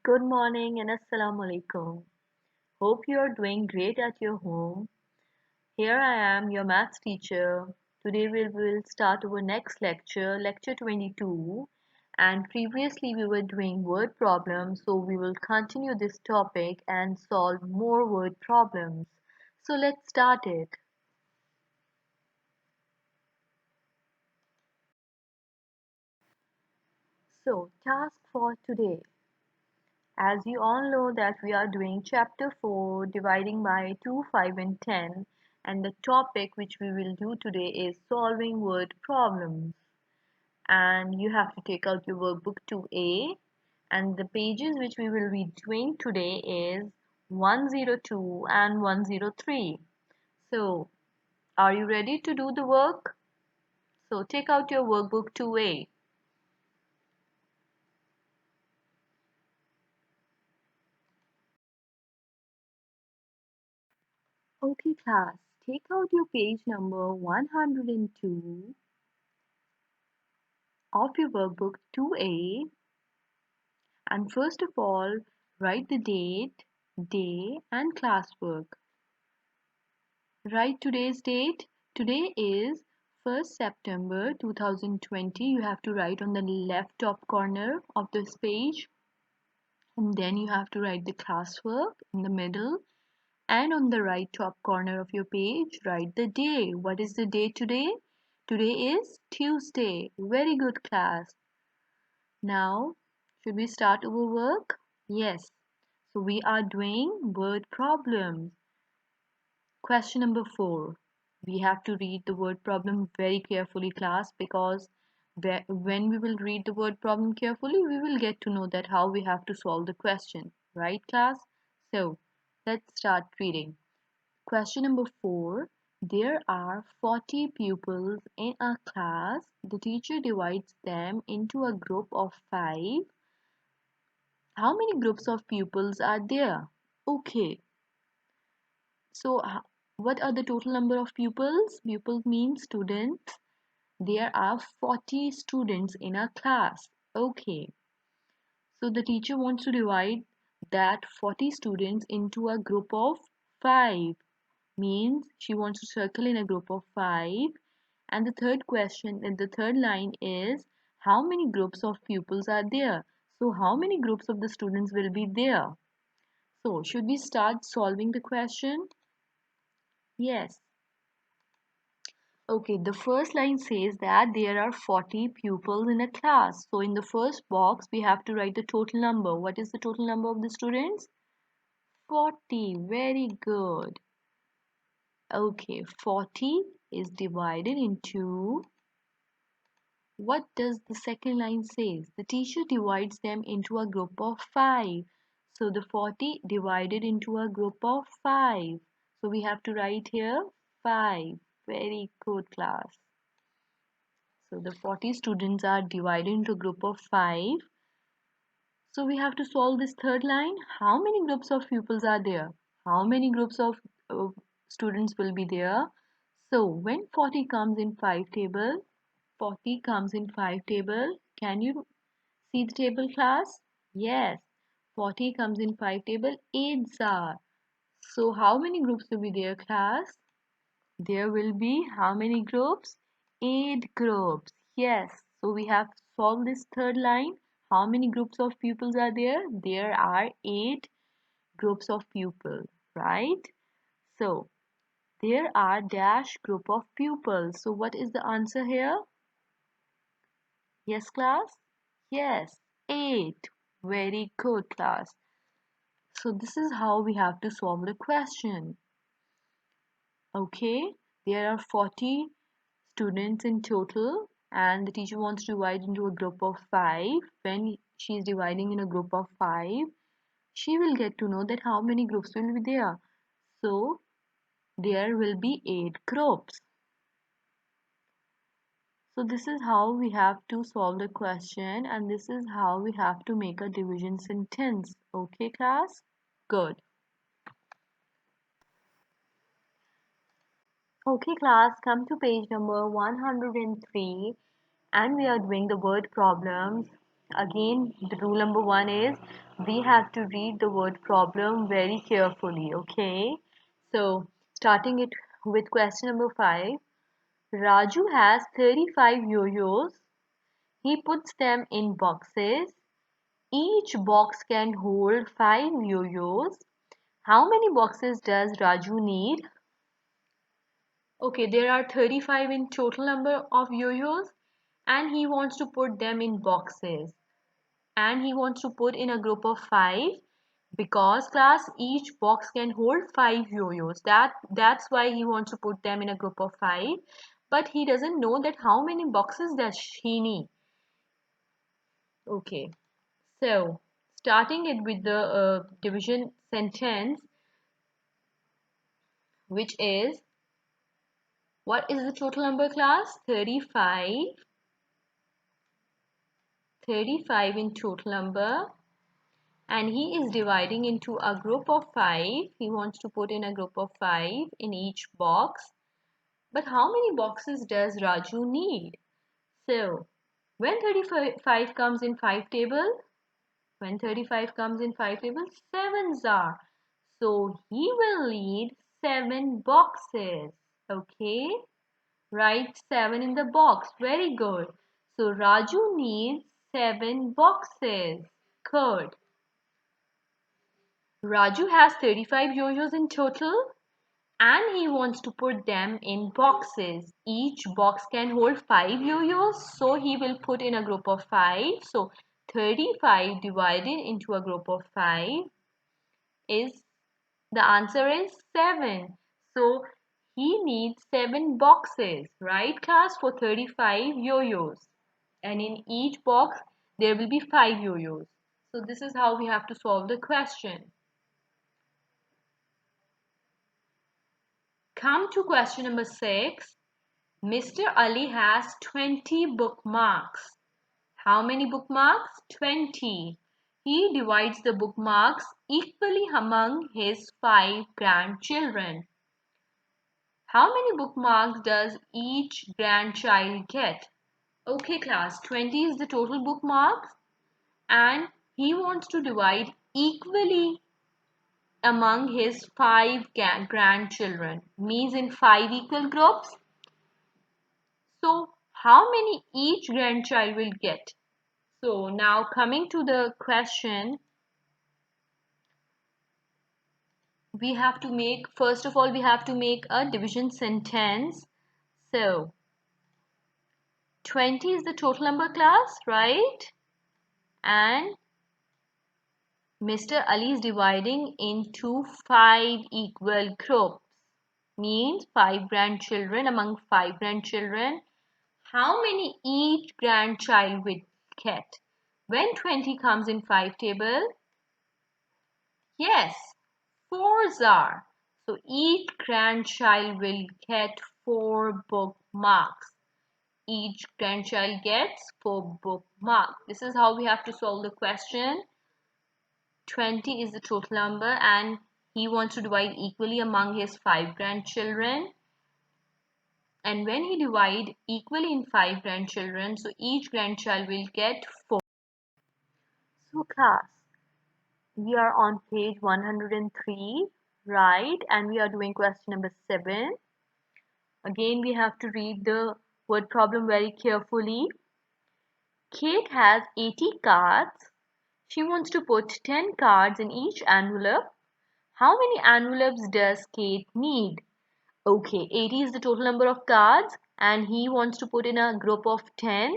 Good morning and Assalamu alaikum. Hope you are doing great at your home. Here I am, your maths teacher. Today we will start our next lecture, lecture 22. And previously we were doing word problems, so we will continue this topic and solve more word problems. So let's start it. So, task for today. As you all know that we are doing chapter 4 dividing by 2, 5 and 10, and the topic which we will do today is solving word problems. And you have to take out your workbook 2A, and the pages which we will be doing today is 102 and 103. So, are you ready to do the work? So, take out your workbook 2A. Okay class, take out your page number 102 of your workbook 2A, and first of all write the date, day and classwork. Write today's date. Today is 1st September 2020. You have to write on the left top corner of this page, and then you have to write the classwork in the middle, and on the right top corner of your page write the day. What is the day today? Today is Tuesday. Very good class. Now, should we start our work? Yes. So we are doing word problems. Question number 4. We have to read the word problem very carefully, class, because when we will read the word problem carefully, we will get to know that how we have to solve the question. Right, class? So let's start reading. Question number 4. There are 40 pupils in a class. The teacher divides them into a group of 5. How many groups of pupils are there? Okay, so what are the total number of pupils? Pupils means students. There are 40 students in a class. Okay, so the teacher wants to divide that 40 students into a group of 5. Means she wants to circle in a group of 5. And the third question and the third line is how many groups of pupils are there? So how many groups of the students will be there? So, should we start solving the question? Yes. Okay, the first line says that there are 40 pupils in a class. So, in the first box, we have to write the total number. What is the total number of the students? 40. Very good. Okay, 40 is divided into, what does the second line say? The teacher divides them into a group of 5. So the 40 divided into a group of 5. So we have to write here 5. Very good class. So the 40 students are divided into a group of 5. So we have to solve this third line. How many groups of pupils are there? How many groups of students will be there? So when 40 comes in 5 table, 40 comes in 5 table. Can you see the table, class? Yes. 40 comes in 5 table. 8s are. So how many groups will be there, class? There will be how many groups? 8 groups. Yes. So we have solved this third line. How many groups of pupils are there? There are 8 groups of pupils, right? So there are dash group of pupils. So what is the answer here? Yes, class? Yes, 8. Very good, class. So this is how we have to solve the question. Okay, there are 40 students in total, and the teacher wants to divide into a group of 5. When she is dividing in a group of 5, she will get to know that how many groups will be there. So there will be 8 groups. So this is how we have to solve the question, and this is how we have to make a division sentence. Okay, class? Good. Okay, class, come to page number 103, and we are doing the word problems. Again, the rule number one is we have to read the word problem very carefully, okay? So, starting it with question number 5. Raju has 35 yo-yos. He puts them in boxes. Each box can hold 5 yo-yos. How many boxes does Raju need? Okay, there are 35 in total number of yo-yos and he wants to put them in boxes. And he wants to put in a group of 5 because class each box can hold 5 yo-yos. That's why he wants to put them in a group of 5. But he doesn't know that how many boxes does he need. Okay, so starting it with the division sentence, which is, what is the total number class? 35. 35 in total number, and he is dividing into a group of 5. He wants to put in a group of 5 in each box. But how many boxes does Raju need? So when 35 comes in 5 table, when 35 comes in 5 table, 7s are. So he will need 7 boxes. Okay, write 7 in the box. Very good. So Raju needs 7 boxes. Good. Raju has 35 yo-yos in total and he wants to put them in boxes. Each box can hold 5 yo-yos, so he will put in a group of 5. So 35 divided into a group of 5 is, the answer is 7. So he needs 7 boxes, right class, for 35 yo-yos. And in each box there will be 5 yo-yos. So this is how we have to solve the question. Come to question number 6. Mr. Ali has 20 bookmarks. How many bookmarks? 20. He divides the bookmarks equally among his 5 grandchildren. How many bookmarks does each grandchild get? Okay class, 20 is the total bookmarks and he wants to divide equally among his 5 grandchildren, means in 5 equal groups. So how many each grandchild will get? So now coming to the question, we have to make, first of all, we have to make a division sentence. So 20 is the total number class, right? And Mr. Ali is dividing into 5 equal groups, means 5 grandchildren among 5 grandchildren. How many each grandchild will get? When 20 comes in 5 table, yes, 4s are. So each grandchild will get 4 bookmarks. Each grandchild gets 4 bookmarks. This is how we have to solve the question. 20 is the total number and he wants to divide equally among his 5 grandchildren. And when he divide equally in 5 grandchildren, so each grandchild will get 4. So class, we are on page 103, right? And we are doing question number 7. Again, we have to read the word problem very carefully. Kate has 80 cards. She wants to put 10 cards in each envelope. How many envelopes does Kate need? Okay, 80 is the total number of cards and he wants to put in a group of 10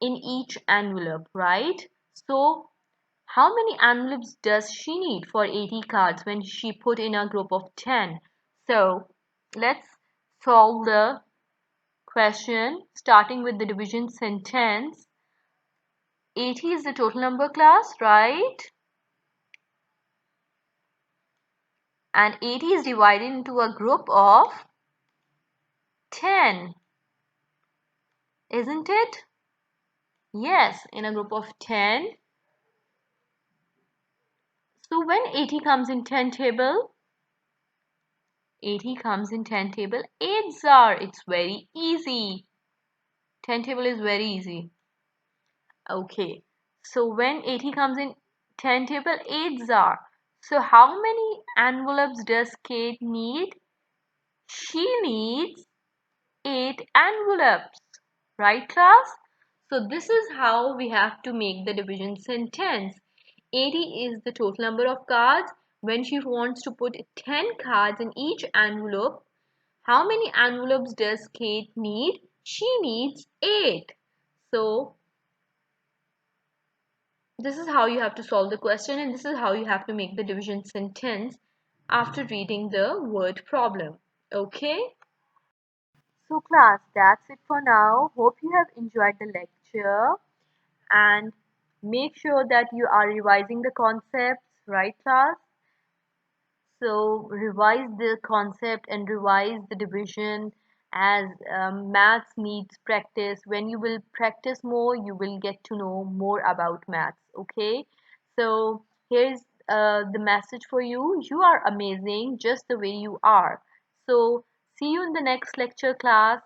in each envelope, right? So how many envelopes does she need for 80 cards when she put in a group of 10? So let's solve the question starting with the division sentence. 80 is the total number class, right? And 80 is divided into a group of 10, isn't it? Yes, in a group of 10. So when 80 comes in 10 table, 80 comes in 10 table, 8s are. It's very easy. 10 table is very easy. Okay, so when 80 comes in 10 table, 8s are. So how many envelopes does Kate need? She needs 8 envelopes. Right, class? So this is how we have to make the division sentence. 80 is the total number of cards. When she wants to put 10 cards in each envelope, how many envelopes does Kate need? She needs 8. So this is how you have to solve the question, and this is how you have to make the division sentence after reading the word problem. Okay? So class, that's it for now. Hope you have enjoyed the lecture, and make sure that you are revising the concepts, right class? So revise the concept and revise the division, as maths needs practice. When you will practice more, you will get to know more about maths. Okay, so here's the message for you. You are amazing just the way you are. So see you in the next lecture class.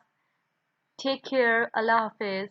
Take care. Allah Hafiz.